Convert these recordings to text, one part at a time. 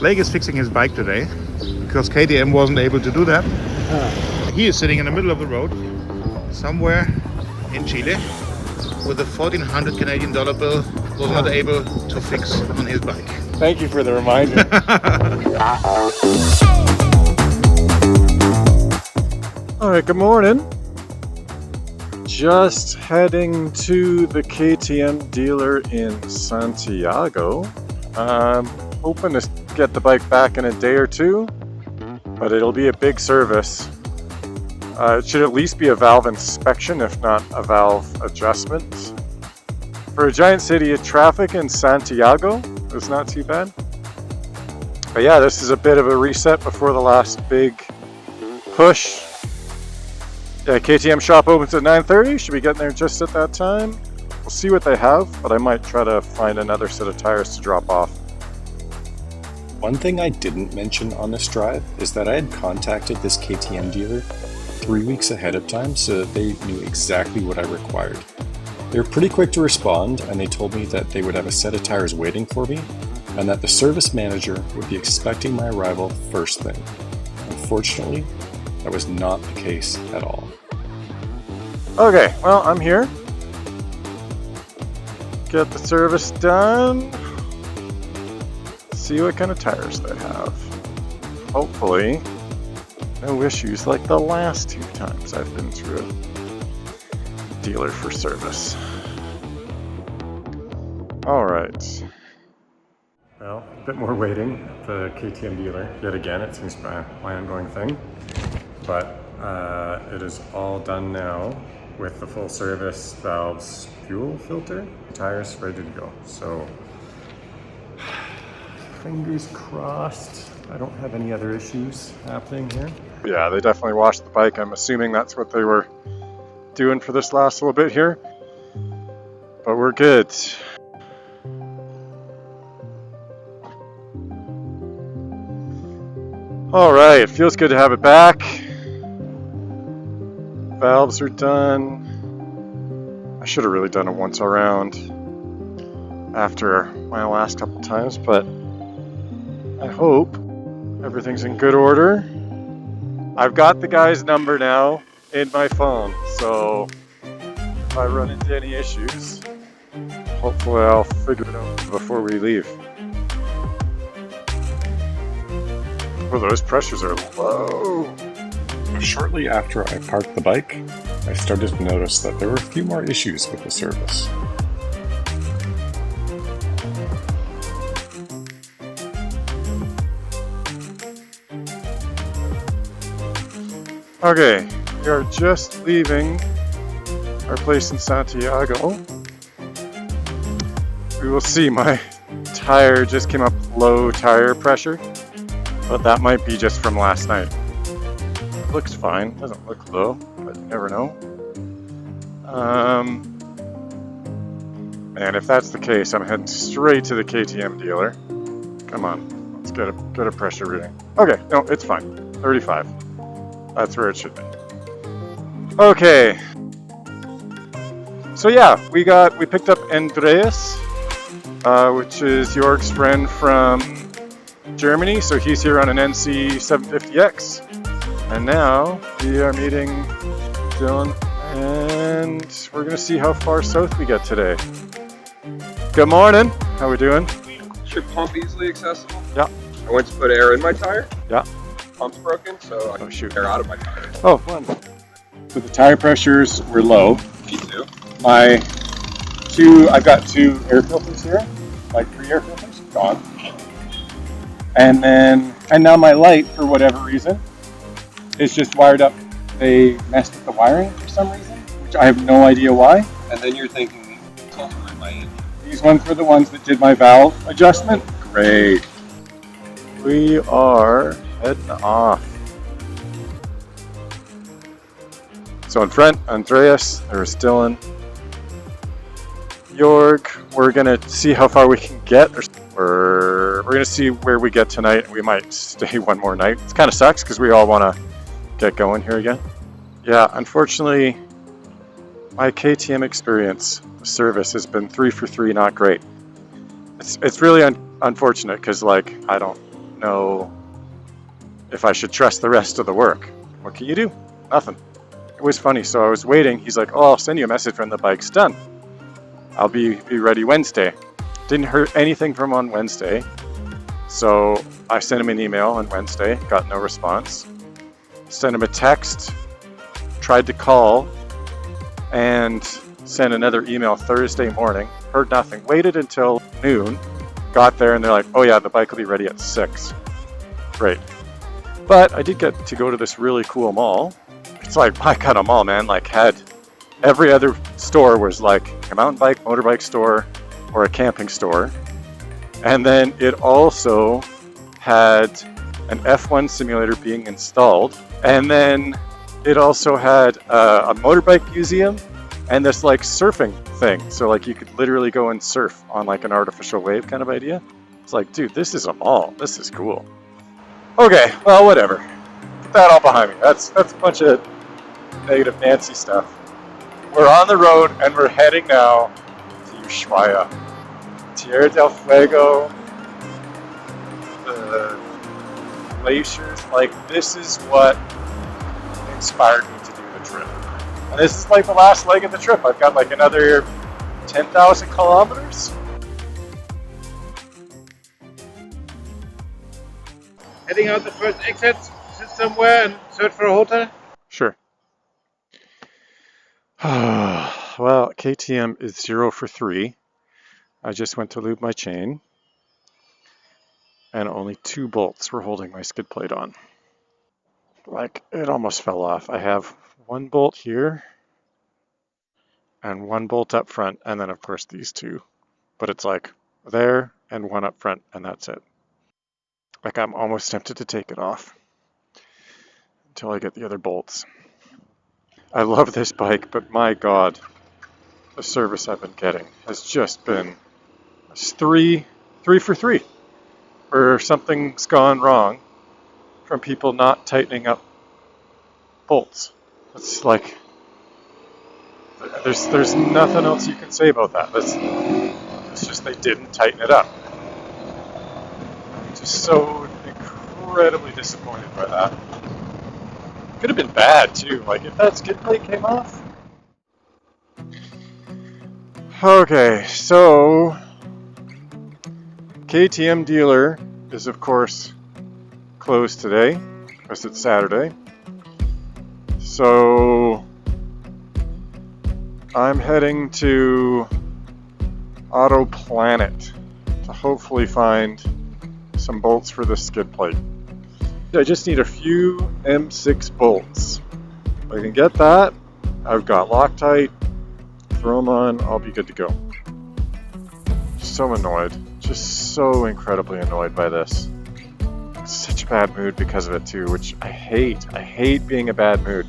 Blake is fixing his bike today because KTM wasn't able to do that. He is sitting in the middle of the road somewhere in Chile with a 1,400 Canadian dollar bill, was not able to fix on his bike. Thank you for the reminder. Alright, good morning. Just heading to the KTM dealer in Santiago. I'm hoping to get the bike back in a day or two, but it'll be a big service. It should at least be a valve inspection, if not a valve adjustment. For a giant city of traffic in Santiago, it's not too bad. But yeah, this is a bit of a reset before the last big push. Yeah, KTM shop opens at 9:30. Should be getting there just at that time. We'll see what they have, but I might try to find another set of tires to drop off. One thing I didn't mention on this drive is that I had contacted this KTM dealer 3 weeks ahead of time so that they knew exactly what I required. They were pretty quick to respond, and they told me that they would have a set of tires waiting for me and that the service manager would be expecting my arrival first thing. Unfortunately, that was not the case at all. Okay, well, I'm here. Get the service done. See what kind of tires they have. Hopefully, no issues like the last 2 times I've been through a dealer for service. Alright. Well, a bit more waiting at the KTM dealer. Yet again, it seems to be my ongoing thing. But it is all done now with the full service, valves, fuel filter, tires ready to go. So fingers crossed I don't have any other issues happening here. Yeah, they definitely washed the bike. I'm assuming that's what they were doing for this last little bit here. But we're good. Alright, it feels good to have it back. Valves are done. I should have really done it once around after my last couple times, but I hope everything's in good order. I've got the guy's number now in my phone, so if I run into any issues, hopefully I'll figure it out before we leave. Oh, those pressures are low. Shortly after I parked the bike, I started to notice that there were a few more issues with the service. Okay, we are just leaving our place in Santiago. We will see, my tire just came up low tire pressure, but that might be just from last night. Looks fine, doesn't look low, but you never know. And if that's the case, I'm heading straight to the KTM dealer. Come on, let's get a pressure reading. Okay, no, it's fine. 35. That's where it should be. Okay. So yeah, we picked up Andreas, which is Jörg's friend from Germany. So he's here on an NC750X. And now we are meeting Dylan, and we're gonna see how far south we get today. Good morning. How we doing? Should pump easily accessible? Yeah. I went to put air in my tire. Yeah. Pump's broken, so I can shoot air out of my tire. Oh, fun. So the tire pressures were low. Me too. I've got 2 air filters here, like 3 air filters, gone. And now my light, for whatever reason, is just wired up. They messed with the wiring for some reason, which I have no idea why. And then you're thinking, compliment my engine. These ones were the ones that did my valve adjustment. Great. We are heading off. So in front, Andreas, there's Dylan. Jörg, we're gonna see how far we can get. We're gonna see where we get tonight. We might stay one more night. It kind of sucks because we all want to get going here again. Yeah, unfortunately, my KTM experience, the service has been 3 for 3, not great. It's really unfortunate because, like, I don't know if I should trust the rest of the work. What can you do? Nothing. It was funny, so I was waiting. He's like, oh, I'll send you a message when the bike's done. I'll be ready Wednesday. Didn't hear anything from him on Wednesday. So I sent him an email on Wednesday, got no response. Sent him a text, tried to call, and sent another email Thursday morning. Heard nothing. Waited until noon, got there, and they're like, oh yeah, the bike will be ready at 6. Great. But I did get to go to this really cool mall. It's like my kind of mall, man. Like, had every other store was like a mountain bike, motorbike store, or a camping store. And then it also had an F1 simulator being installed. And then it also had a motorbike museum and this like surfing thing. So like you could literally go and surf on like an artificial wave kind of idea. It's like, dude, this is a mall. This is cool. Okay, well, whatever. Put that all behind me. That's a bunch of negative Nancy stuff. We're on the road and we're heading now to Ushuaia. Tierra del Fuego, the glaciers, like this is what inspired me to do the trip. And this is like the last leg of the trip. I've got like another 10,000 kilometers. Heading out the first exit, sit somewhere and search for a hotel? Sure. Well, KTM is 0 for 3. I just went to lube my chain, and only 2 bolts were holding my skid plate on. Like, it almost fell off. I have 1 bolt here, and 1 bolt up front, and then of course these 2. But it's like, there, and 1 up front, and that's it. Like, I'm almost tempted to take it off until I get the other bolts. I love this bike, but my God, the service I've been getting has just been 3 for 3, where something's gone wrong from people not tightening up bolts. It's like, there's nothing else you can say about that. It's just they didn't tighten it up. Just so incredibly disappointed by that. Could have been bad too, like if that skid plate came off. Okay, so KTM dealer is of course closed today because it's Saturday. So I'm heading to Auto Planet to hopefully find some bolts for the skid plate. I just need a few M6 bolts. If I can get that, I've got Loctite, throw them on, I'll be good to go. So annoyed, just so incredibly annoyed by this. Such a bad mood because of it too, which I hate. I hate being a bad mood.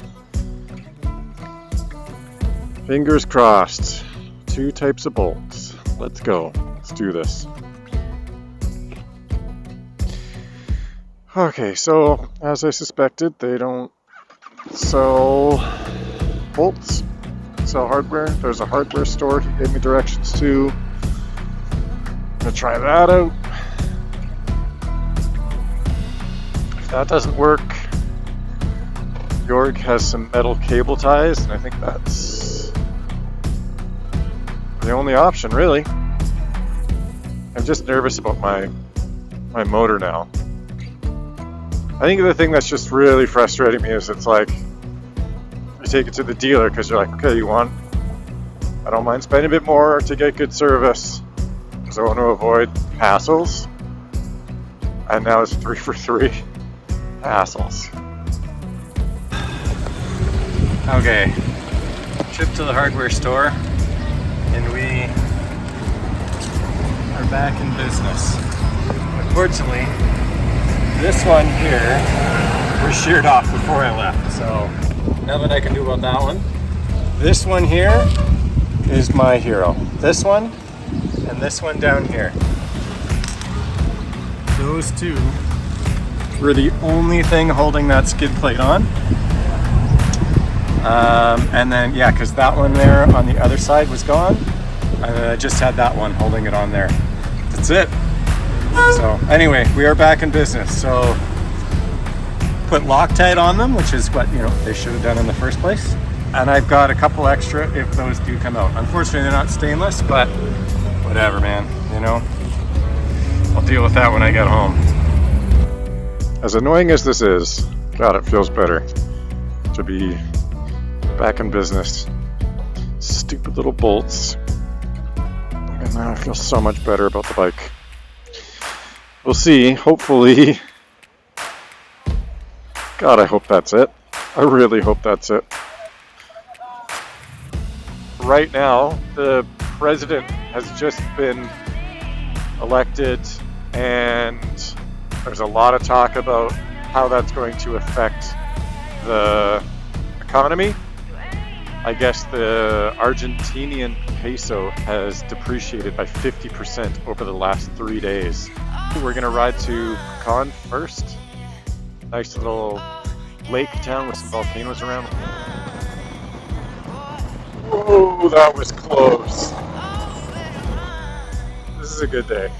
Fingers crossed. 2 types of bolts. Let's go. Let's do this. Okay, so as I suspected, they don't sell bolts, they sell hardware. There's a hardware store he gave me directions to. I'm gonna try that out. If that doesn't work, Jorg has some metal cable ties, and I think that's the only option, really. I'm just nervous about my motor now. I think the thing that's just really frustrating me is it's like, you take it to the dealer because you're like, okay, I don't mind spending a bit more to get good service because I want to avoid hassles. And now it's 3 for 3 hassles. Okay, trip to the hardware store, and we are back in business. Unfortunately, this one here was sheared off before I left, so nothing I can do about that one. This one here is my hero. This one and this one down here. Those 2 were the only thing holding that skid plate on. And then, yeah, because that one there on the other side was gone, and then I just had that one holding it on there. That's it. So anyway, we are back in business. So put Loctite on them, which is what, you know, they should have done in the first place. And I've got a couple extra if those do come out. Unfortunately, they're not stainless, but whatever, man, you know. I'll deal with that when I get home. As annoying as this is, God, it feels better to be back in business. Stupid little bolts. And now I feel so much better about the bike. We'll see, hopefully. God, I hope that's it. I really hope that's it. Right now, the president has just been elected, and there's a lot of talk about how that's going to affect the economy. I guess the Argentinian peso has depreciated by 50% over the last 3 days. We're gonna ride to Pecan first. Nice little lake town with some volcanoes around. Whoa, that was close. This is a good day.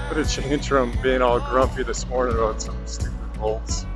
What a change from being all grumpy this morning about some stupid bolts.